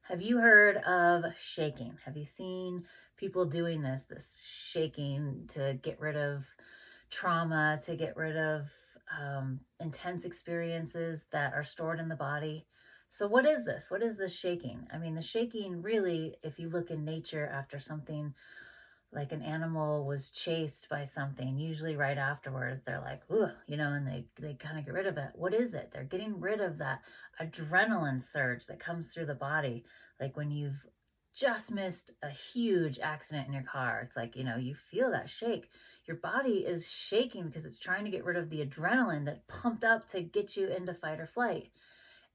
Have you heard of shaking? Have you seen people doing this shaking to get rid of trauma, to get rid of intense experiences that are stored in the body? So, what is this? What is this shaking? I mean, the shaking really, if you look in nature after something like an animal was chased by something, usually right afterwards, they're like, ooh, and they kind of get rid of it. What is it? They're getting rid of that adrenaline surge that comes through the body. Like when you've just missed a huge accident in your car, it's like, you feel that shake. Your body is shaking because it's trying to get rid of the adrenaline that pumped up to get you into fight or flight.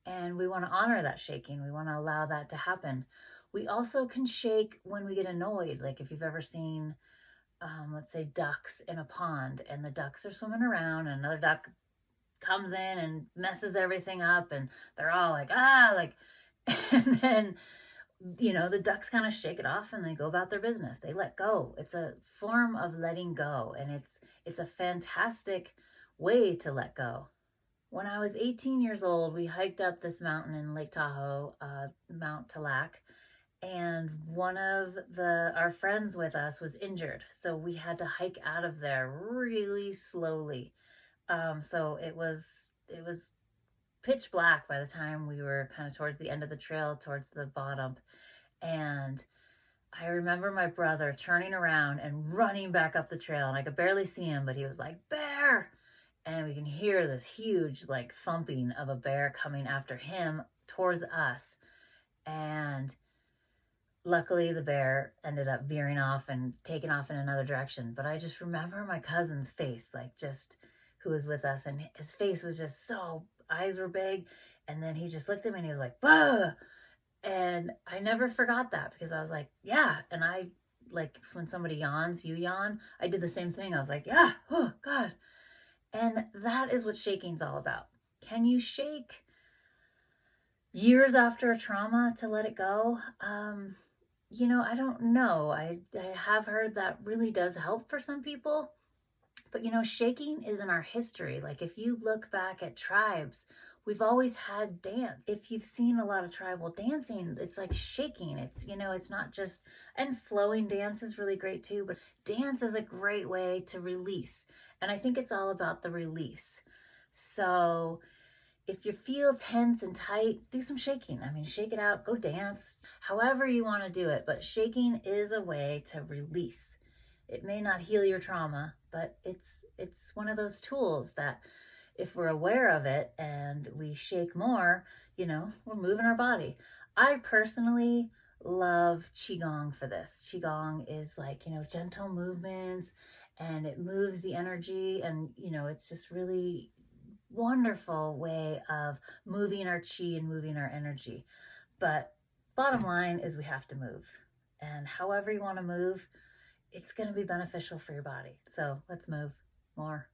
And we want to honor that shaking. We want to allow that to happen. We also can shake when we get annoyed. Like if you've ever seen, let's say, ducks in a pond, and the ducks are swimming around, and another duck comes in and messes everything up, and they're all like, ah, like, and then, the ducks kind of shake it off and they go about their business. They let go. It's a form of letting go, and it's a fantastic way to let go. When I was 18 years old, we hiked up this mountain in Lake Tahoe, Mount Talac, and one of our friends with us was injured, so we had to hike out of there really slowly. So it was pitch black by the time we were kind of towards the end of the trail, towards the bottom, and I remember my brother turning around and running back up the trail, and I could barely see him, but he was like, "Bear!" And we can hear this huge, like, thumping of a bear coming after him towards us. And luckily, the bear ended up veering off and taking off in another direction. But I just remember my cousin's face, like, just who was with us, and his face was just so, eyes were big. And then he just looked at me and he was like, "Bah!" And I never forgot that because I was like, yeah. And I, like, when somebody yawns, you yawn. I did the same thing. I was like, yeah, oh, God. And that is what shaking's all about. Can you shake years after a trauma to let it go? I don't know. I have heard that really does help for some people. But shaking is in our history. Like if you look back at tribes, we've always had dance. If you've seen a lot of tribal dancing, it's like shaking. It's not just, and flowing dance is really great too, but dance is a great way to release. And I think it's all about the release. So if you feel tense and tight, do some shaking. I mean, shake it out, go dance, however you want to do it. But shaking is a way to release. It may not heal your trauma, but it's one of those tools that if we're aware of it and we shake more, we're moving our body. I personally love Qigong for this. Qigong is like, gentle movements, and it moves the energy, and it's just really wonderful way of moving our chi and moving our energy. But bottom line is we have to move. And however you want to move, it's going to be beneficial for your body. So let's move more.